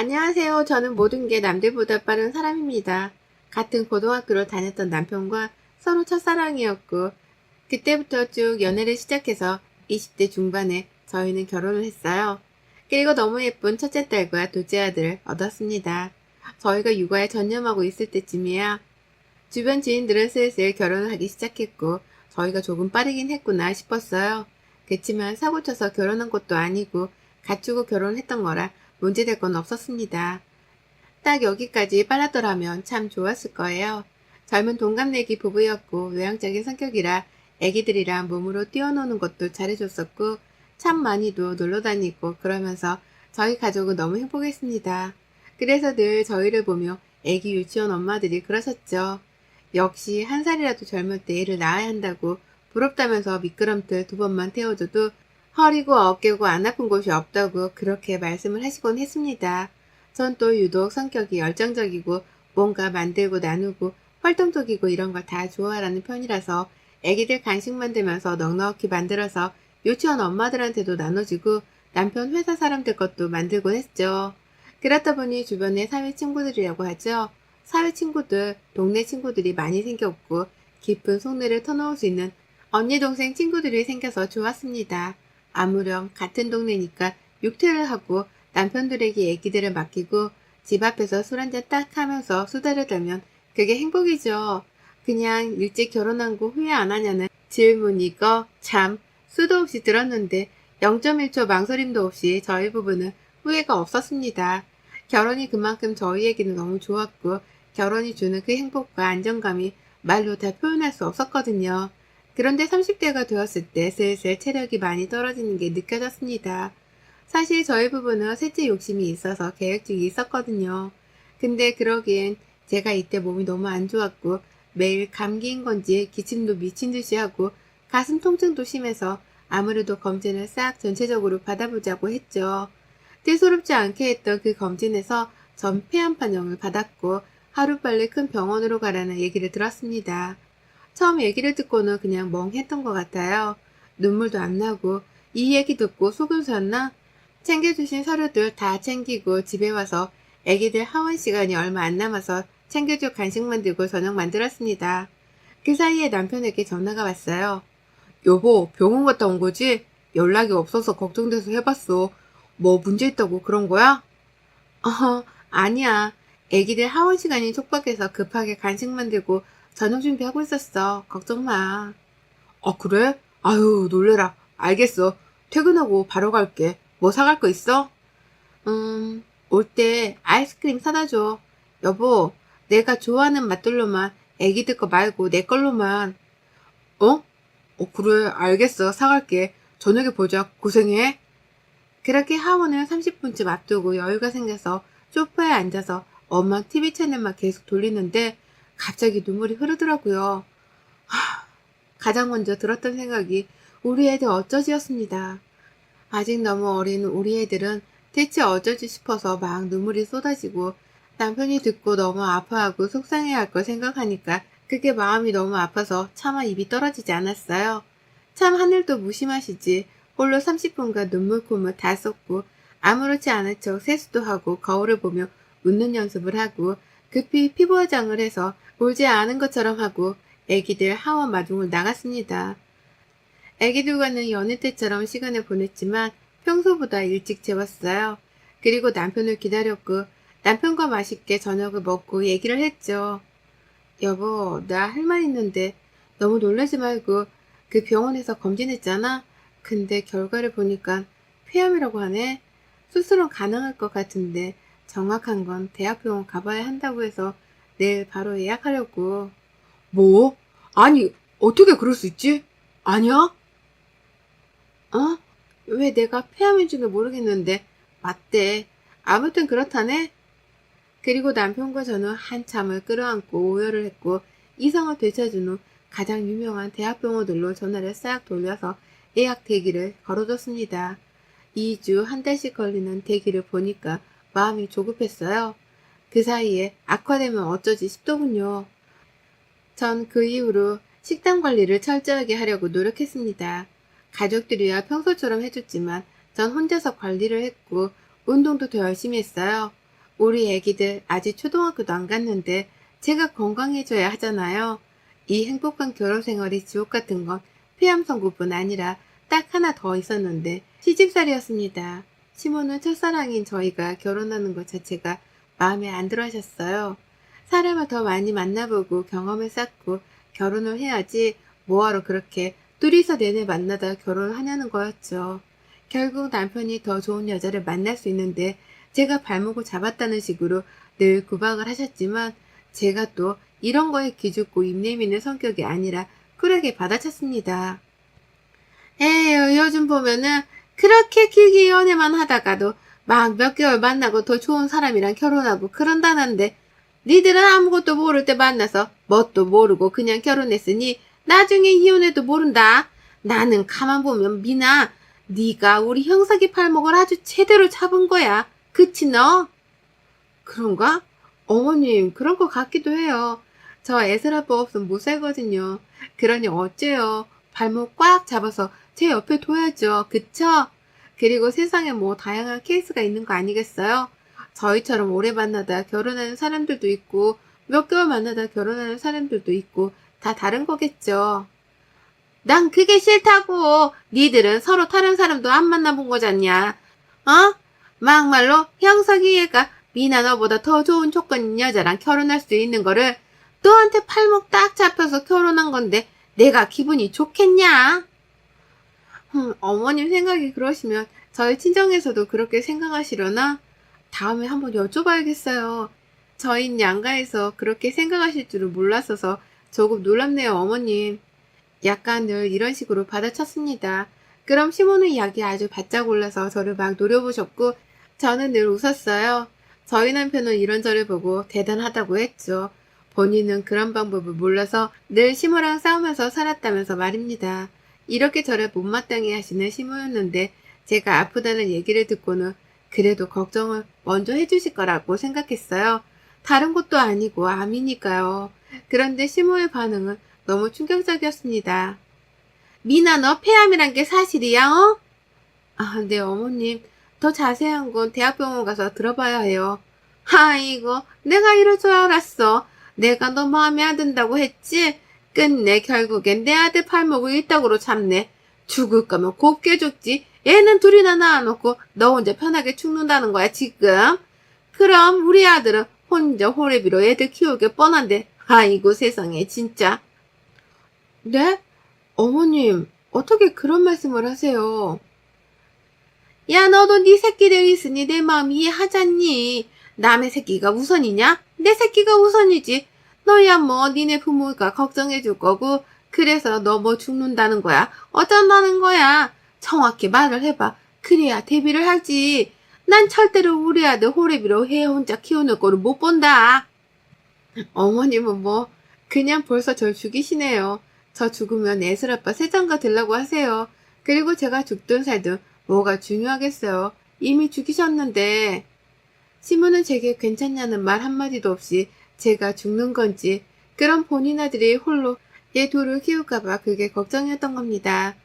안녕하세요. 저는 모든 게 남들보다 빠른 사람입니다. 같은 고등학교를 다녔던 남편과 서로 첫사랑이었고, 그때부터 쭉 연애를 시작해서 20대 중반에 저희는 결혼을 했어요. 그리고 너무 예쁜 첫째 딸과 둘째 아들을 얻었습니다. 저희가 육아에 전념하고 있을 때쯤이야. 주변 지인들은 슬슬 결혼을 하기 시작했고, 저희가 조금 빠르긴 했구나 싶었어요. 그치만 사고쳐서 결혼한 것도 아니고, 갖추고 결혼했던 거라 문제될 건 없었습니다. 딱 여기까지 빨랐더라면 참 좋았을 거예요. 젊은 동갑내기 부부였고 외향적인 성격이라 애기들이랑 몸으로 뛰어노는 것도 잘해줬었고 참 많이도 놀러 다니고 그러면서 저희 가족은 너무 행복했습니다. 그래서 늘 저희를 보며 애기 유치원 엄마들이 그러셨죠. 역시 한 살이라도 젊을 때 애를 낳아야 한다고 부럽다면서 미끄럼틀 2번만 태워줘도 허리고 어깨고 안 아픈 곳이 없다고 그렇게 말씀을 하시곤 했습니다. 전 또 유독 성격이 열정적이고 뭔가 만들고 나누고 활동적이고 이런 걸 다 좋아하는 편이라서 애기들 간식 만들면서 넉넉히 만들어서 유치원 엄마들한테도 나눠주고 남편 회사 사람들 것도 만들곤 했죠. 그렇다 보니 주변에 사회 친구들이라고 하죠. 사회 친구들, 동네 친구들이 많이 생겼고 깊은 속내를 터놓을 수 있는 언니 동생 친구들이 생겨서 좋았습니다. 아무렴 같은 동네니까 육퇴를 하고 남편들에게 애기들을 맡기고 집 앞에서 술 한잔 딱 하면서 수다를 떨면 그게 행복이죠. 그냥 일찍 결혼한 거 후회 안 하냐는 질문이거 참 수도 없이 들었는데 0.1초 망설임도 없이 저희 부부는 후회가 없었습니다. 결혼이 그만큼 저희에게는 너무 좋았고 결혼이 주는 그 행복과 안정감이 말로 다 표현할 수 없었거든요. 그런데 30대가 되었을 때 슬슬 체력이 많이 떨어지는 게 느껴졌습니다. 사실 저희 부부는 셋째 욕심이 있어서 계획중이 있었거든요. 근데 그러기엔 제가 이때 몸이 너무 안 좋았고 매일 감기인 건지 기침도 미친 듯이 하고 가슴 통증도 심해서 아무래도 검진을 싹 전체적으로 받아보자고 했죠. 대수롭지 않게 했던 그 검진에서 전 폐암 판정을 받았고 하루빨리 큰 병원으로 가라는 얘기를 들었습니다. 처음 얘기를 듣고는 그냥 멍했던 것 같아요. 눈물도 안 나고 이 얘기 듣고 속을 샀나? 챙겨주신 서류들 다 챙기고 집에 와서 애기들 하원 시간이 얼마 안 남아서 챙겨줄 간식 만들고 저녁 만들었습니다. 그 사이에 남편에게 전화가 왔어요. 여보, 병원 갔다 온 거지? 연락이 없어서 걱정돼서 해봤어. 뭐 문제 있다고 그런 거야? 아니야. 애기들 하원 시간이 촉박해서 급하게 간식 만들고 저녁 준비하고 있었어. 걱정 마. 아, 그래? 아유, 놀래라. 알겠어. 퇴근하고 바로 갈게. 뭐 사갈 거 있어? 올 때 아이스크림 사다 줘. 여보, 내가 좋아하는 맛들로만 애기들 거 말고 내 걸로만. 어? 그래. 알겠어. 사갈게. 저녁에 보자. 고생해. 그렇게 하원을 30분쯤 앞두고 여유가 생겨서 소파에 앉아서 엄마 TV 채널만 계속 돌리는데 갑자기 눈물이 흐르더라고요. 가장 먼저 들었던 생각이 우리 애들 어쩌지였습니다. 아직 너무 어린 우리 애들은 대체 어쩌지 싶어서 막 눈물이 쏟아지고 남편이 듣고 너무 아파하고 속상해할 걸 생각하니까 그게 마음이 너무 아파서 차마 입이 떨어지지 않았어요. 참 하늘도 무심하시지. 홀로 30분간 눈물콧물 다 쏟고 아무렇지 않은 척 세수도 하고 거울을 보며 웃는 연습을 하고 급히 피부 화장을 해서 울지 않은 것처럼 하고 애기들 하원 마중을 나갔습니다. 애기들과는 여느 때처럼 시간을 보냈지만 평소보다 일찍 재웠어요. 그리고 남편을 기다렸고 남편과 맛있게 저녁을 먹고 얘기를 했죠. 여보, 나 할 말 있는데 너무 놀라지 말고 그 병원에서 검진했잖아? 근데 결과를 보니까 폐암이라고 하네? 수술은 가능할 것 같은데 정확한 건 대학병원 가봐야 한다고 해서 내일 바로 예약하려고. 뭐? 아니, 어떻게 그럴 수 있지? 아니야? 어? 왜 내가 폐암인 줄은 모르겠는데 맞대. 아무튼 그렇다네. 그리고 남편과 저는 한참을 끌어안고 오열을 했고 이성을 되찾은 후 가장 유명한 대학병원들로 전화를 싹 돌려서 예약 대기를 걸어뒀습니다. 2주, 한 달씩 걸리는 대기를 보니까 마음이 조급했어요. 그 사이에 악화되면 어쩌지 싶더군요. 전 그 이후로 식단 관리를 철저하게 하려고 노력했습니다. 가족들이야 평소처럼 해줬지만 전 혼자서 관리를 했고 운동도 더 열심히 했어요. 우리 애기들 아직 초등학교도 안 갔는데 제가 건강해져야 하잖아요. 이 행복한 결혼 생활이 지옥 같은 건 폐암 선고뿐 아니라 딱 하나 더 있었는데 시집살이였습니다. 시모는 첫사랑인 저희가 결혼하는 것 자체가 마음에 안 들어 하셨어요. 사람을 더 많이 만나보고 경험을 쌓고 결혼을 해야지 뭐하러 그렇게 둘이서 내내 만나다 결혼하냐는 거였죠. 결국 남편이 더 좋은 여자를 만날 수 있는데 제가 발목을 잡았다는 식으로 늘 구박을 하셨지만 제가 또 이런 거에 기죽고 입 내미는 성격이 아니라 쿨하게 받아쳤습니다. 에휴, 요즘 보면은 그렇게 길게 연애만 하다가도 막 몇 개월 만나고 더 좋은 사람이랑 결혼하고 그런다는데 니들은 아무것도 모를 때 만나서 뭣도 모르고 그냥 결혼했으니 나중에 이혼해도 모른다. 나는 가만 보면 미나 네가 우리 형석이 발목을 아주 제대로 잡은 거야. 그치 너? 그런가? 어머님 그런 것 같기도 해요. 저 애슬 아빠 없으면 못 살거든요. 그러니 어째요. 발목 꽉 잡아서 제 옆에 둬야죠. 그쵸? 그리고 세상에 뭐 다양한 케이스가 있는 거 아니겠어요? 저희처럼 오래 만나다 결혼하는 사람들도 있고 몇 개월 만나다 결혼하는 사람들도 있고 다 다른 거겠죠. 난 그게 싫다고. 니들은 서로 다른 사람도 안 만나본 거잖냐. 어? 막말로 형석이 얘가 미나 너보다 더 좋은 조건인 여자랑 결혼할 수 있는 거를 너한테 팔목 딱 잡혀서 결혼한 건데 내가 기분이 좋겠냐? 어머님 생각이 그러시면 저희 친정에서도 그렇게 생각하시려나? 다음에 한번 여쭤봐야겠어요. 저희는 양가에서 그렇게 생각하실 줄은 몰랐어서 조금 놀랍네요, 어머님. 약간 늘 이런 식으로 받아쳤습니다. 그럼 시모는 약이 아주 바짝 올라서 저를 막 노려보셨고 저는 늘 웃었어요. 저희 남편은 이런 저를 보고 대단하다고 했죠. 본인은 그런 방법을 몰라서 늘 시모랑 싸우면서 살았다면서 말입니다. 이렇게 저를 못마땅해 하시는 시모였는데 제가 아프다는 얘기를 듣고는 그래도 걱정을 먼저 해주실 거라고 생각했어요. 다른 것도 아니고 암이니까요. 그런데 시모의 반응은 너무 충격적이었습니다. 미나 너 폐암이란 게 사실이야 어? 아, 네 어머님. 더 자세한 건 대학병원 가서 들어봐야 해요. 아이고 내가 이럴 줄 알았어. 내가 너 마음에 안 든다고 했지? 끝내 결국엔 내 아들 팔목을 일당으로 잡네. 죽을 거면 곱게 죽지. 애는 둘이나 낳아놓고 너 혼자 편하게 죽는다는 거야 지금. 그럼 우리 아들은 혼자 호래비로 애들 키우게 뻔한데 아이고 세상에 진짜. 네? 어머님 어떻게 그런 말씀을 하세요? 야 너도 네 새끼들 있으니 내 마음 이해하잖니. 남의 새끼가 우선이냐? 내 새끼가 우선이지. 너야 뭐 니네 부모가 걱정해 줄 거고 그래서 너 뭐 죽는다는 거야? 어쩐다는 거야? 정확히 말을 해봐. 그래야 대비를 하지. 난 절대로 우리 아들 호래비로 해 혼자 키우는 꼴을 못 본다. 어머님은 뭐 그냥 벌써 절 죽이시네요. 저 죽으면 애슬 아빠 새장가 들라고 하세요. 그리고 제가 죽든 살든 뭐가 중요하겠어요. 이미 죽이셨는데. 시모는 제게 괜찮냐는 말 한마디도 없이 제가 죽는 건지 그럼 본인 아들이 홀로 얘 둘을 키울까봐 그게 걱정이었던 겁니다.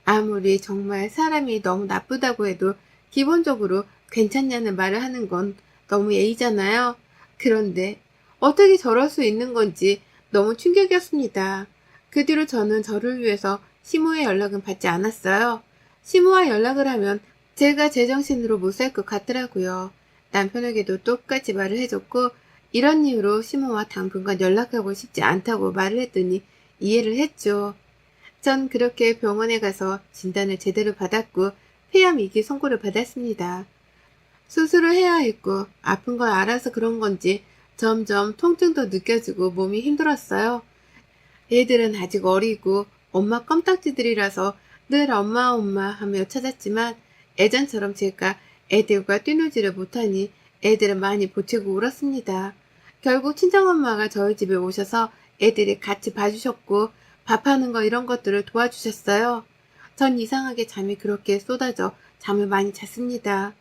아무리 정말 사람이 너무 나쁘다고 해도 기본적으로 괜찮냐는 말을 하는 건 너무 예의잖아요. 그런데 어떻게 저럴 수 있는 건지 너무 충격이었습니다. 그 뒤로 저는 저를 위해서 시모의 연락은 받지 않았어요. 시모와 연락을 하면 제가 제정신으로 못 살 것 같더라고요. 남편에게도 똑같이 말을 해줬고 이런 이유로 시모와 당분간 연락하고 싶지 않다고 말을 했더니 이해를 했죠. 전 그렇게 병원에 가서 진단을 제대로 받았고 폐암 2기 선고를 받았습니다. 수술을 해야 했고 아픈 걸 알아서 그런 건지 점점 통증도 느껴지고 몸이 힘들었어요. 애들은 아직 어리고 엄마 껌딱지들이라서 늘 엄마 엄마 하며 찾았지만 예전처럼 제가 애들과 뛰놀지를 못하니 애들은 많이 보채고 울었습니다. 결국 친정엄마가 저희 집에 오셔서 애들이 같이 봐주셨고 밥하는 거 이런 것들을 도와주셨어요. 전 이상하게 잠이 그렇게 쏟아져 잠을 많이 잤습니다.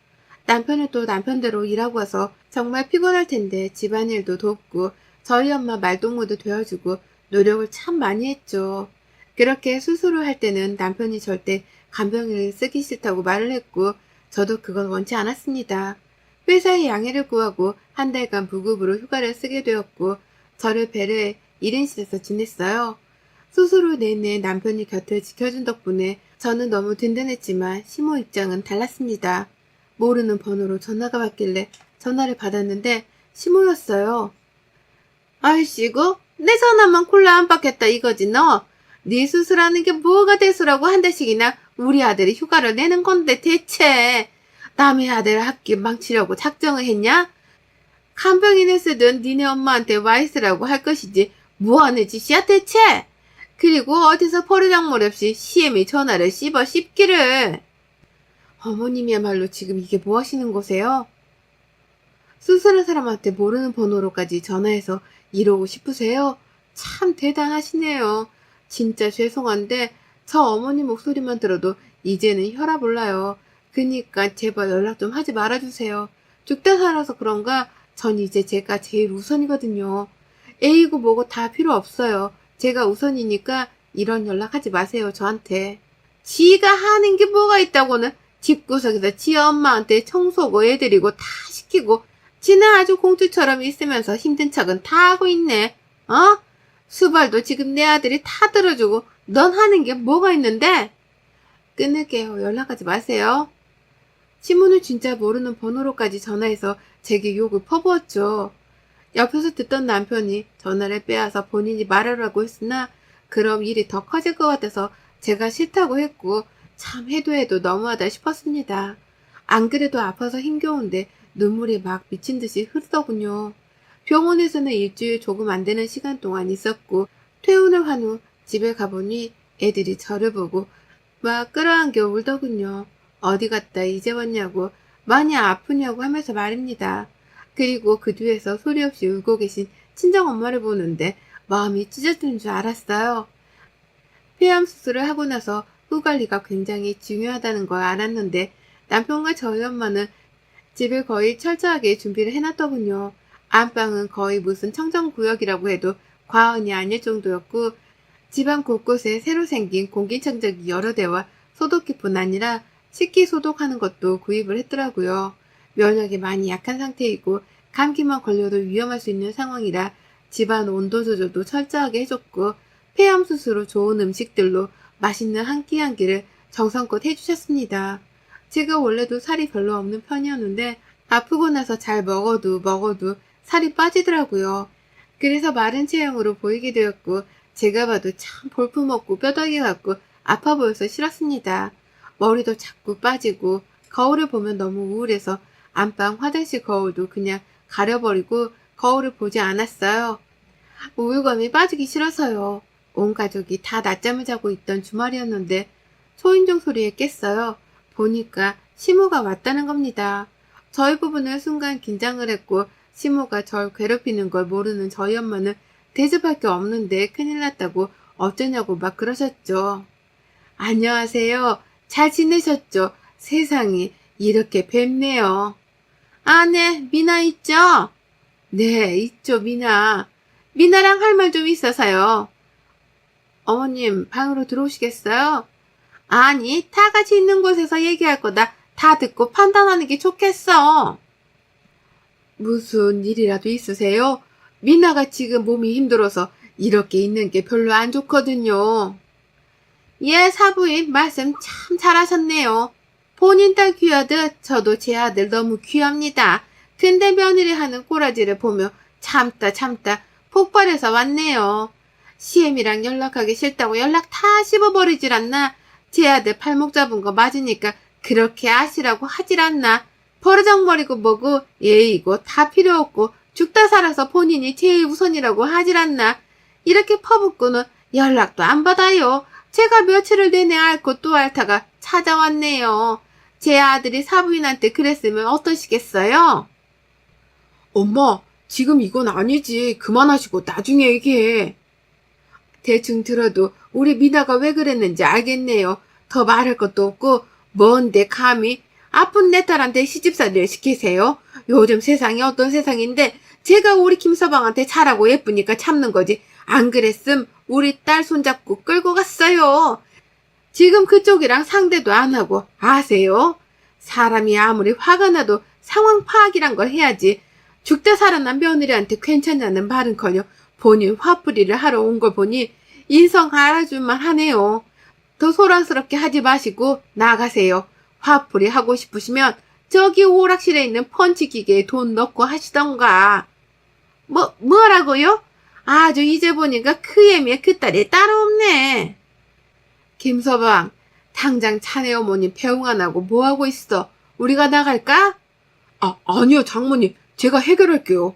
남편은 또 남편대로 일하고 와서 정말 피곤할 텐데 집안일도 돕고 저희 엄마 말동무도 되어주고 노력을 참 많이 했죠. 그렇게 수술을 할 때는 남편이 절대 간병인을 쓰기 싫다고 말을 했고 저도 그건 원치 않았습니다. 회사에 양해를 구하고 한 달간 무급으로 휴가를 쓰게 되었고 저를 배려해 1인실에서 지냈어요. 수술 후 내내 남편이 곁을 지켜준 덕분에 저는 너무 든든했지만 시모 입장은 달랐습니다. 모르는 번호로 전화가 왔길래 전화를 받았는데 시모였어요. 아이씨고 내 전화만 콜라 안 받겠다 이거지 너. 네 수술하는 게 뭐가 대수라고 한 달씩이나 우리 아들이 휴가를 내는 건데 대체 남의 아들 학기 망치려고 작정을 했냐? 간병인을 쓰든 니네 엄마한테 와 있으라고 할 것이지 뭐하는 짓이야 대체? 그리고 어디서 버르장머리 없이 CM이 전화를 씹기를. 어머님이야말로 지금 이게 뭐 하시는 거세요? 수술한 사람한테 모르는 번호로까지 전화해서 이러고 싶으세요? 참 대단하시네요. 진짜 죄송한데 저 어머니 목소리만 들어도 이제는 혈압 올라요. 그니까 제발 연락 좀 하지 말아주세요. 죽다 살아서 그런가 전 이제 제가 제일 우선이거든요. A고 뭐고 다 필요 없어요. 제가 우선이니까 이런 연락하지 마세요 저한테. 지가 하는 게 뭐가 있다고는 집구석에서 지 엄마한테 청소고 애들이고 다 시키고 지는 아주 공주처럼 있으면서 힘든 척은 다 하고 있네. 어? 수발도 지금 내 아들이 다 들어주고 넌 하는 게 뭐가 있는데? 끊을게요. 연락하지 마세요. 시모는 진짜 모르는 번호로까지 전화해서 제게 욕을 퍼부었죠. 옆에서 듣던 남편이 전화를 빼앗아 본인이 말하라고 했으나 그럼 일이 더 커질 것 같아서 제가 싫다고 했고 참 해도 너무하다 싶었습니다. 안 그래도 아파서 힘겨운데 눈물이 막 미친 듯이 흐르더군요. 병원에서는 일주일 조금 안 되는 시간 동안 있었고 퇴원을 한 후 집에 가보니 애들이 저를 보고 막 끌어안겨 울더군요. 어디 갔다 이제 왔냐고 많이 아프냐고 하면서 말입니다. 그리고 그 뒤에서 소리 없이 울고 계신 친정엄마를 보는데 마음이 찢어지는 줄 알았어요. 폐암 수술을 하고 나서 후 관리가 굉장히 중요하다는 걸 알았는데 남편과 저희 엄마는 집을 거의 철저하게 준비를 해놨더군요. 안방은 거의 무슨 청정구역이라고 해도 과언이 아닐 정도였고 집안 곳곳에 새로 생긴 공기청정기 여러 대와 소독기뿐 아니라 식기소독하는 것도 구입을 했더라고요. 면역이 많이 약한 상태이고 감기만 걸려도 위험할 수 있는 상황이라 집안 온도 조절도 철저하게 해줬고 폐암 수술 후 좋은 음식들로 맛있는 한 끼 한 끼를 정성껏 해주셨습니다. 제가 원래도 살이 별로 없는 편이었는데 아프고 나서 잘 먹어도 살이 빠지더라고요. 그래서 마른 체형으로 보이게 되었고 제가 봐도 참 볼품없고 뼈다귀 같고 아파 보여서 싫었습니다. 머리도 자꾸 빠지고 거울을 보면 너무 우울해서 안방 화장실 거울도 그냥 가려버리고 거울을 보지 않았어요. 우울감이 빠지기 싫어서요. 온 가족이 다 낮잠을 자고 있던 주말이었는데 초인종 소리에 깼어요. 보니까 시모가 왔다는 겁니다. 저희 부부는 순간 긴장을 했고 시모가 절 괴롭히는 걸 모르는 저희 엄마는 대접할 게 없는데 큰일 났다고 어쩌냐고 막 그러셨죠. 안녕하세요. 잘 지내셨죠? 세상에 이렇게 뵙네요. 아, 네, 미나 있죠? 네, 있죠, 미나. 미나랑 할 말 좀 있어서요. 어머님, 방으로 들어오시겠어요? 아니, 다 같이 있는 곳에서 얘기할 거다. 다 듣고 판단하는 게 좋겠어. 무슨 일이라도 있으세요? 미나가 지금 몸이 힘들어서 이렇게 있는 게 별로 안 좋거든요. 예, 사부인 말씀 참 잘하셨네요. 본인 딸 귀하듯 저도 제 아들 너무 귀합니다. 근데 며느리 하는 꼬라지를 보며 참다 폭발해서 왔네요. CM이랑 연락하기 싫다고 연락 다 씹어버리질 않나? 제 아들 팔목 잡은 거 맞으니까 그렇게 아시라고 하질 않나? 버르장머리고 뭐고 예의고 다 필요 없고 죽다 살아서 본인이 제일 우선이라고 하질 않나? 이렇게 퍼붓고는 연락도 안 받아요. 제가 며칠을 내내 앓고 또 앓다가 찾아왔네요. 제 아들이 사부인한테 그랬으면 어떠시겠어요? 엄마, 지금 이건 아니지. 그만하시고 나중에 얘기해. 대충 들어도 우리 미나가 왜 그랬는지 알겠네요. 더 말할 것도 없고 뭔데 감히 아픈 내 딸한테 시집살이를 시키세요? 요즘 세상이 어떤 세상인데 제가 우리 김서방한테 잘하고 예쁘니까 참는 거지. 안 그랬음 우리 딸 손잡고 끌고 갔어요. 지금 그쪽이랑 상대도 안 하고 아세요? 사람이 아무리 화가 나도 상황 파악이란 걸 해야지. 죽다 살아난 며느리한테 괜찮냐는 말은커녕 본인 화풀이를 하러 온 걸 보니 인성 알아줄만 하네요. 더 소란스럽게 하지 마시고 나가세요. 화풀이 하고 싶으시면 저기 오락실에 있는 펀치 기계에 돈 넣고 하시던가. 뭐라고요? 아주 이제 보니까 그 애미에 그 딸이 따로 없네. 김서방, 당장 자네 어머니 배웅 안 하고 뭐하고 있어? 우리가 나갈까? 아니요, 장모님. 제가 해결할게요.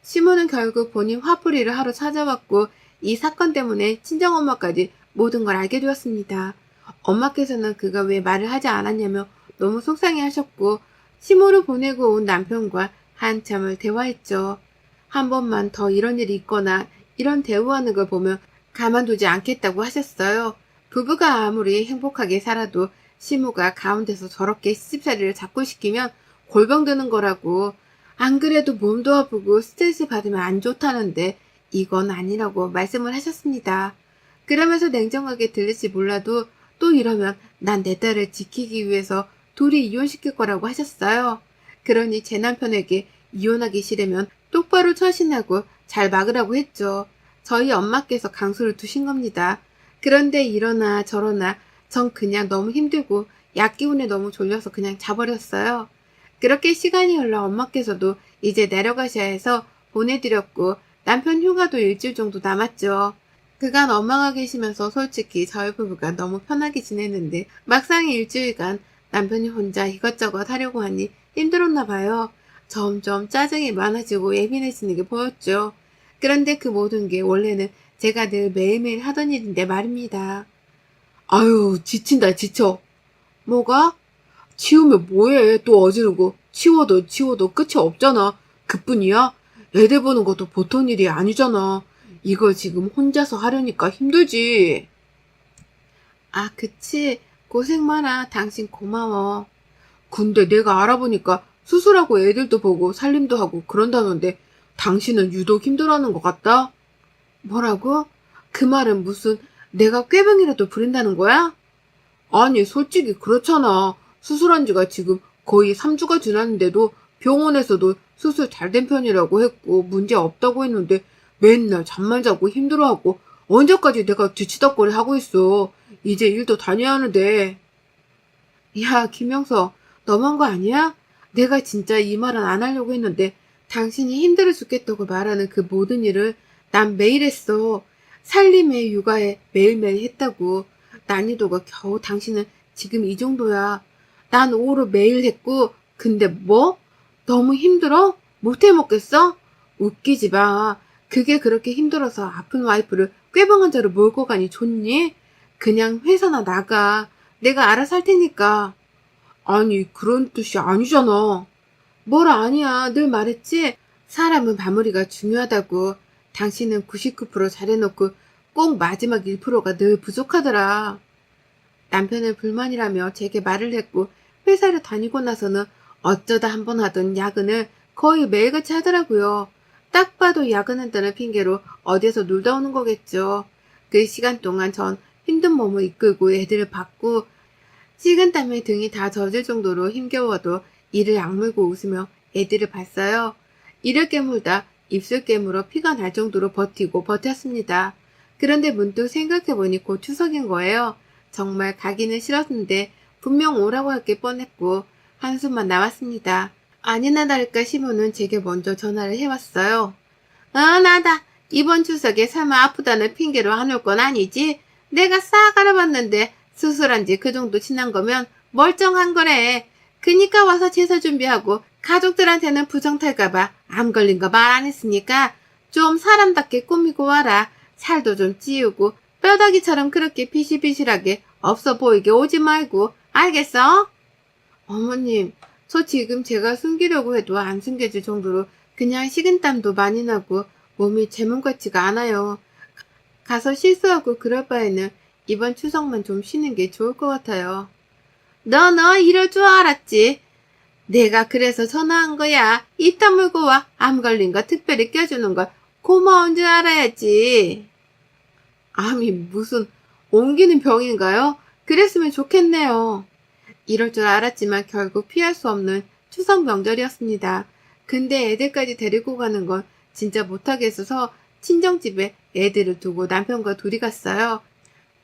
시모는 결국 본인 화풀이를 하러 찾아왔고 이 사건 때문에 친정엄마까지 모든 걸 알게 되었습니다. 엄마께서는 그가 왜 말을 하지 않았냐며 너무 속상해 하셨고 시모를 보내고 온 남편과 한참을 대화했죠. 한 번만 더 이런 일이 있거나 이런 대우하는 걸 보면 가만두지 않겠다고 하셨어요. 부부가 아무리 행복하게 살아도 시모가 가운데서 저렇게 시집살이를 자꾸 시키면 골병 드는 거라고. 안 그래도 몸도 아프고 스트레스 받으면 안 좋다는데 이건 아니라고 말씀을 하셨습니다. 그러면서 냉정하게 들릴지 몰라도 또 이러면 난 내 딸을 지키기 위해서 둘이 이혼시킬 거라고 하셨어요. 그러니 제 남편에게 이혼하기 싫으면 똑바로 처신하고 잘 막으라고 했죠. 저희 엄마께서 강수를 두신 겁니다. 그런데 이러나 저러나 전 그냥 너무 힘들고 약 기운에 너무 졸려서 그냥 자버렸어요. 그렇게 시간이 흘러 엄마께서도 이제 내려가셔야 해서 보내드렸고 남편 휴가도 일주일 정도 남았죠. 그간 엄마가 계시면서 솔직히 저희 부부가 너무 편하게 지냈는데 막상 일주일간 남편이 혼자 이것저것 하려고 하니 힘들었나 봐요. 점점 짜증이 많아지고 예민해지는 게 보였죠. 그런데 그 모든 게 원래는 제가 늘 매일매일 하던 일인데 말입니다. 아유, 지친다, 지쳐. 뭐가? 치우면 뭐해? 또 어지르고. 치워도 끝이 없잖아. 그뿐이야? 애들 보는 것도 보통 일이 아니잖아. 이걸 지금 혼자서 하려니까 힘들지. 아, 그치. 고생 많아. 당신 고마워. 근데 내가 알아보니까 수술하고 애들도 보고 살림도 하고 그런다는데 당신은 유독 힘들어하는 것 같다? 뭐라고? 그 말은 무슨 내가 꾀병이라도 부린다는 거야? 아니, 솔직히 그렇잖아. 수술한 지가 지금 거의 3주가 지났는데도 병원에서도 수술 잘 된 편이라고 했고 문제 없다고 했는데 맨날 잠만 자고 힘들어하고 언제까지 내가 뒤치다꺼리 하고 있어. 이제 일도 다녀야 하는데. 야, 김영석, 너무한 거 아니야? 내가 진짜 이 말은 안 하려고 했는데 당신이 힘들어 죽겠다고 말하는 그 모든 일을 난 매일 했어. 살림에 육아에 매일매일 했다고. 난이도가 겨우 당신은 지금 이 정도야. 난 오로 매일 했고 근데 뭐? 너무 힘들어? 못 해먹겠어? 웃기지 마. 그게 그렇게 힘들어서 아픈 와이프를 꾀병 환자로 몰고 가니 좋니? 그냥 회사나 나가. 내가 알아서 할 테니까. 아니, 그런 뜻이 아니잖아. 뭘 아니야. 늘 말했지? 사람은 마무리가 중요하다고. 당신은 99% 잘해놓고 꼭 마지막 1%가 늘 부족하더라. 남편은 불만이라며 제게 말을 했고 회사를 다니고 나서는 어쩌다 한번 하던 야근을 거의 매일같이 하더라고요. 딱 봐도 야근한다는 핑계로 어디에서 놀다 오는 거겠죠. 그 시간 동안 전 힘든 몸을 이끌고 애들을 받고 식은땀에 등이 다 젖을 정도로 힘겨워도 이를 악물고 웃으며 애들을 봤어요. 이를 깨물다 입술 깨물어 피가 날 정도로 버티고 버텼습니다. 그런데 문득 생각해보니 곧 추석인 거예요. 정말 가기는 싫었는데 분명 오라고 할 게 뻔했고 한숨만 나왔습니다. 아니나 다를까 시모는 제게 먼저 전화를 해왔어요. 나다. 이번 추석에 설마 아프다는 핑계로 안 올 건 아니지? 내가 싹 알아봤는데 수술한 지 그 정도 지난 거면 멀쩡한 거래. 그니까 와서 제사 준비하고 가족들한테는 부정 탈까봐 암 걸린 거 말 안 했으니까 좀 사람답게 꾸미고 와라. 살도 좀 찌우고 뼈다귀처럼 그렇게 비실비실하게 없어 보이게 오지 말고 알겠어? 어머님, 저 지금 제가 숨기려고 해도 안 숨겨질 정도로 그냥 식은땀도 많이 나고 몸이 제 몸 같지가 않아요. 가서 실수하고 그럴 바에는 이번 추석만 좀 쉬는 게 좋을 것 같아요. 너 이럴 줄 알았지? 내가 그래서 전화한 거야. 입 다물고 와. 암 걸린 거 특별히 껴주는 걸 고마운 줄 알아야지. 암이 무슨 옮기는 병인가요? 그랬으면 좋겠네요. 이럴 줄 알았지만 결국 피할 수 없는 추석 명절이었습니다. 근데 애들까지 데리고 가는 건 진짜 못하겠어서 친정집에 애들을 두고 남편과 둘이 갔어요.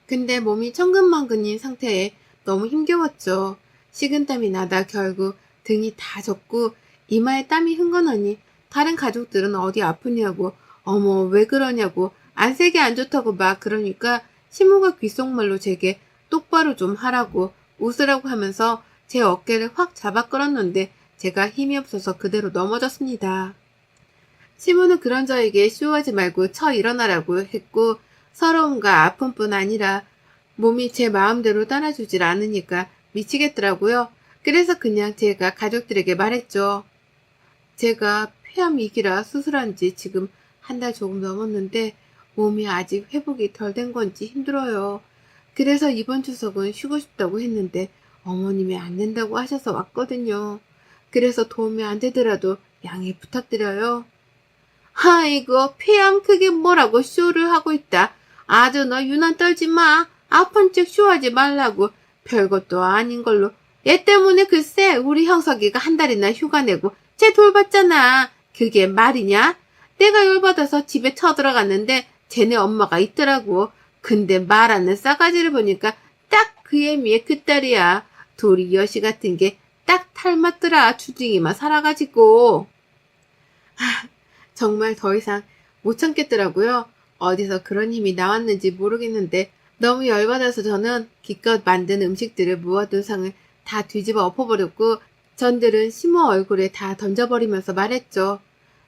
근데 몸이 천근만근인 상태에 너무 힘겨웠죠. 식은땀이 나다 결국 등이 다 젖고 이마에 땀이 흥건하니 다른 가족들은 어디 아프냐고 어머 왜 그러냐고 안색이 안 좋다고 막 그러니까 시모가 귓속말로 제게 똑바로 좀 하라고 웃으라고 하면서 제 어깨를 확 잡아 끌었는데 제가 힘이 없어서 그대로 넘어졌습니다. 시모는 그런 저에게 쇼하지 말고 쳐 일어나라고 했고 서러움과 아픔뿐 아니라 몸이 제 마음대로 따라주질 않으니까 미치겠더라고요. 그래서 그냥 제가 가족들에게 말했죠. 제가 폐암 위기라 수술한 지 지금 한 달 조금 넘었는데 몸이 아직 회복이 덜 된 건지 힘들어요. 그래서 이번 추석은 쉬고 싶다고 했는데 어머님이 안 된다고 하셔서 왔거든요. 그래서 도움이 안 되더라도 양해 부탁드려요. 아이고, 폐암 그게 뭐라고 쇼를 하고 있다. 아주 너 유난 떨지 마. 아픈 척 쇼하지 말라고. 별것도 아닌 걸로. 얘 때문에 글쎄 우리 형석이가 한 달이나 휴가 내고 쟤 돌봤잖아. 그게 말이냐? 내가 열받아서 집에 쳐들어갔는데 쟤네 엄마가 있더라고. 근데 말하는 싸가지를 보니까 딱 그 애미의 그 딸이야. 둘이 여시 같은 게 딱 닮았더라. 주둥이만 살아가지고. 정말 더 이상 못 참겠더라고요. 어디서 그런 힘이 나왔는지 모르겠는데 너무 열받아서 저는 기껏 만든 음식들을 모아둔 상을 다 뒤집어 엎어버렸고 전들은 시모 얼굴에 다 던져버리면서 말했죠.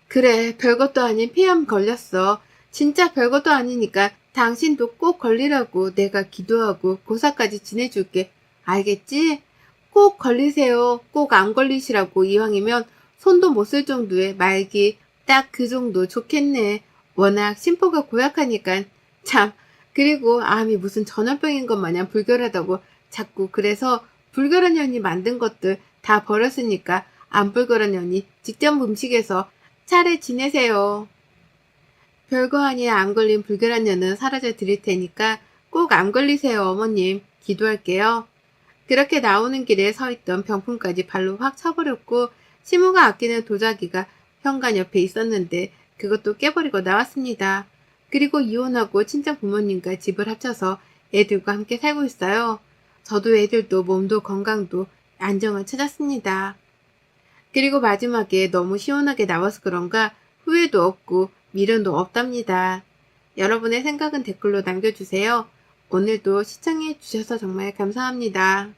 그래, 별것도 아닌 폐암 걸렸어. 진짜 별것도 아니니까 당신도 꼭 걸리라고 내가 기도하고 고사까지 지내줄게. 알겠지? 꼭 걸리세요. 꼭 안 걸리시라고 이왕이면 손도 못 쓸 정도의 말기 딱 그 정도 좋겠네. 워낙 심포가 고약하니까. 참, 그리고 암이 무슨 전염병인 것 마냥 불결하다고 자꾸 그래서 불결한 년이 만든 것들 다 버렸으니까 안 불결한 년이 직접 음식에서 차례 지내세요. 별거 아니야 안 걸린 불결한 년은 사라져 드릴 테니까 꼭 안 걸리세요 어머님. 기도할게요. 그렇게 나오는 길에 서 있던 병풍까지 발로 확 차버렸고 시모가 아끼는 도자기가 현관 옆에 있었는데 그것도 깨버리고 나왔습니다. 그리고 이혼하고 친정 부모님과 집을 합쳐서 애들과 함께 살고 있어요. 저도 애들도 몸도 건강도 안정을 찾았습니다. 그리고 마지막에 너무 시원하게 나와서 그런가 후회도 없고 미련도 없답니다. 여러분의 생각은 댓글로 남겨주세요. 오늘도 시청해 주셔서 정말 감사합니다.